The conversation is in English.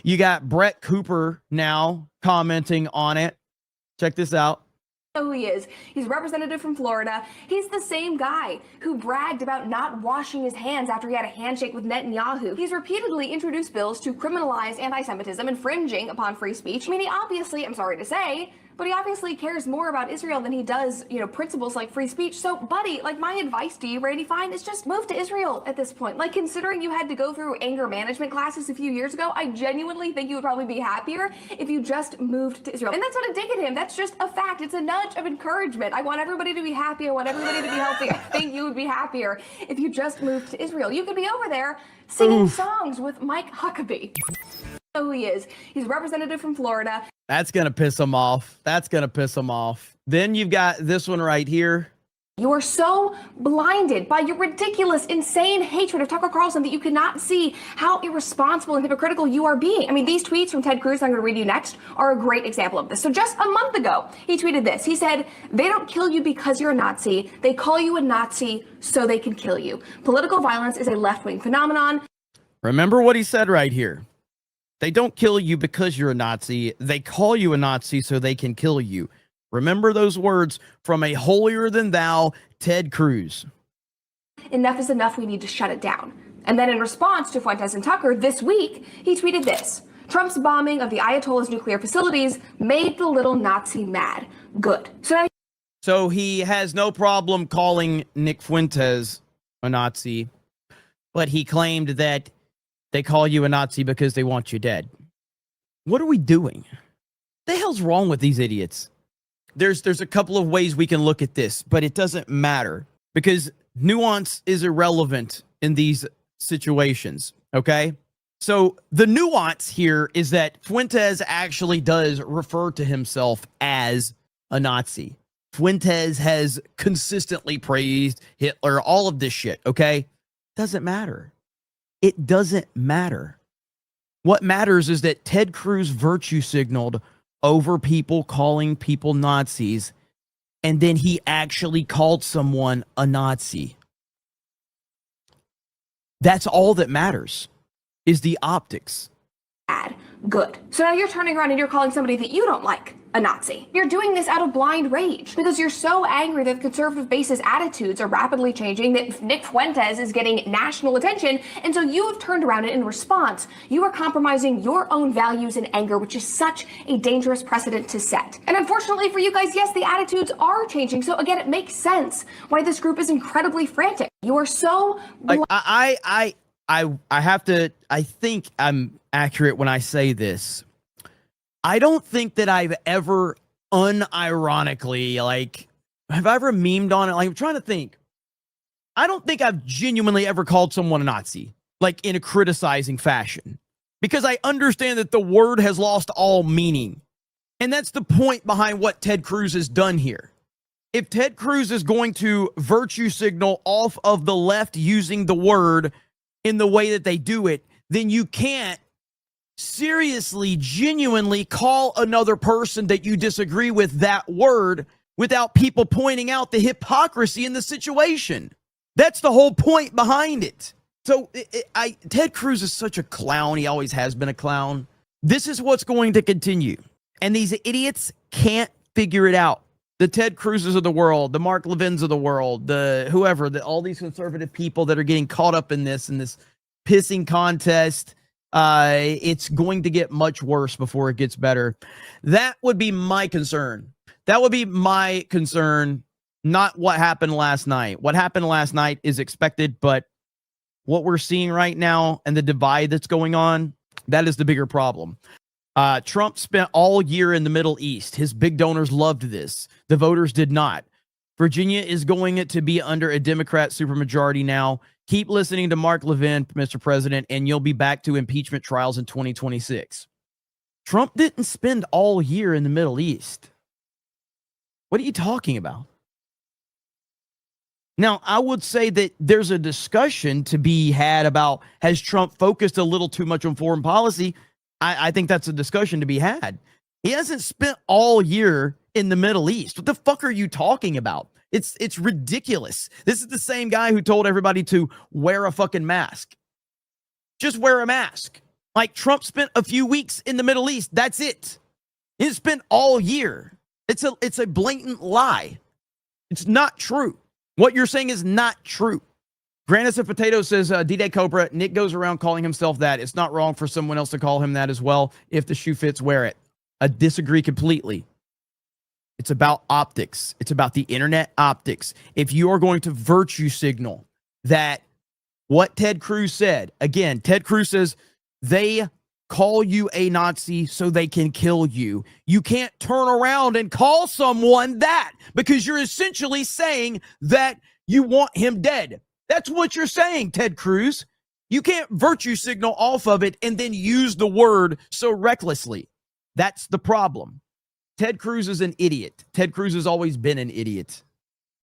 You got Brett Cooper now commenting on it. Check this out. Who he is. He's a representative from Florida. He's the same guy who bragged about not washing his hands after he had a handshake with Netanyahu. He's repeatedly introduced bills to criminalize anti-Semitism, infringing upon free speech. I mean, he obviously, I'm sorry to say, but he obviously cares more about Israel than he does, principles like free speech. So, buddy, like, my advice to you, Randy Fine, is just move to Israel at this point. Like, considering you had to go through anger management classes a few years ago, I genuinely think you would probably be happier if you just moved to Israel. And that's not a dig at him. That's just a fact. It's a nudge of encouragement. I want everybody to be happy. I want everybody to be healthy. I think you would be happier if you just moved to Israel. You could be over there singing songs with Mike Huckabee. Who he is. He's a representative from Florida. That's going to piss him off. That's going to piss him off. Then you've got this one right here. You are so blinded by your ridiculous, insane hatred of Tucker Carlson that you cannot see how irresponsible and hypocritical you are being. I mean, these tweets from Ted Cruz, I'm going to read you next, are a great example of this. So just a month ago, he tweeted this. He said, "They don't kill you because you're a Nazi. They call you a Nazi so they can kill you. Political violence is a left-wing phenomenon." Remember what he said right here. They don't kill you because you're a Nazi. They call you a Nazi so they can kill you. Remember those words from a holier-than-thou Ted Cruz. Enough is enough. We need to shut it down. And then in response to Fuentes and Tucker this week, he tweeted this. Trump's bombing of the Ayatollah's nuclear facilities made the little Nazi mad. Good. So he has no problem calling Nick Fuentes a Nazi, but he claimed that they call you a Nazi because they want you dead. What are we doing? The hell's wrong with these idiots? There's a couple of ways we can look at this, but it doesn't matter because nuance is irrelevant in these situations, okay? So the nuance here is that Fuentes actually does refer to himself as a Nazi. Fuentes has consistently praised Hitler, all of this shit, okay? Doesn't matter. It doesn't matter. What matters is that Ted Cruz virtue signaled over people calling people Nazis, and then he actually called someone a Nazi. That's all that matters, is the optics. Bad. Good. So now you're turning around and you're calling somebody that you don't like a Nazi. You're doing this out of blind rage because you're so angry that the conservative base's attitudes are rapidly changing, that Nick Fuentes is getting national attention, and so you have turned around and in response, you are compromising your own values in anger, which is such a dangerous precedent to set. And unfortunately for you guys, yes, the attitudes are changing. So again, it makes sense why this group is incredibly frantic. You are so I have to, I think I'm accurate when I say this. I don't think that I've ever unironically, have I ever memed on it? Like, I'm trying to think. I don't think I've genuinely ever called someone a Nazi, like in a criticizing fashion, because I understand that the word has lost all meaning. And that's the point behind what Ted Cruz has done here. If Ted Cruz is going to virtue signal off of the left using the word in the way that they do it, then you can't seriously, genuinely call another person that you disagree with that word without people pointing out the hypocrisy in the situation. That's the whole point behind it. So Ted Cruz is such a clown. He always has been a clown. This is what's going to continue. And these idiots can't figure it out. The Ted Cruzes of the world, the Mark Levins of the world, the whoever, all these conservative people that are getting caught up in this pissing contest. It's going to get much worse before it gets better. That would be my concern. That would be my concern, not what happened last night. What happened last night is expected, but what we're seeing right now and the divide that's going on, that is the bigger problem. Trump spent all year in the Middle East. His big donors loved this. The voters did not. Virginia is going to be under a Democrat supermajority now. Keep listening to Mark Levin, Mr. President, and you'll be back to impeachment trials in 2026. Trump didn't spend all year in the Middle East. What are you talking about? Now, I would say that there's a discussion to be had about, has Trump focused a little too much on foreign policy? I think that's a discussion to be had. He hasn't spent all year in the Middle East. What the fuck are you talking about? It's ridiculous. This is the same guy who told everybody to wear a fucking mask. Just wear a mask. Like Trump spent a few weeks in the Middle East. That's it. He spent all year. It's a blatant lie. It's not true. What you're saying is not true. Grannis of Potato says, DDayCobra, Nick goes around calling himself that. It's not wrong for someone else to call him that as well. If the shoe fits, wear it. I disagree completely. It's about optics. It's about the internet optics. If you are going to virtue signal that what Ted Cruz said, again, Ted Cruz says they call you a Nazi so they can kill you. You can't turn around and call someone that because you're essentially saying that you want him dead. That's what you're saying, Ted Cruz. You can't virtue signal off of it and then use the word so recklessly. That's the problem. Ted Cruz is an idiot. Ted Cruz has always been an idiot.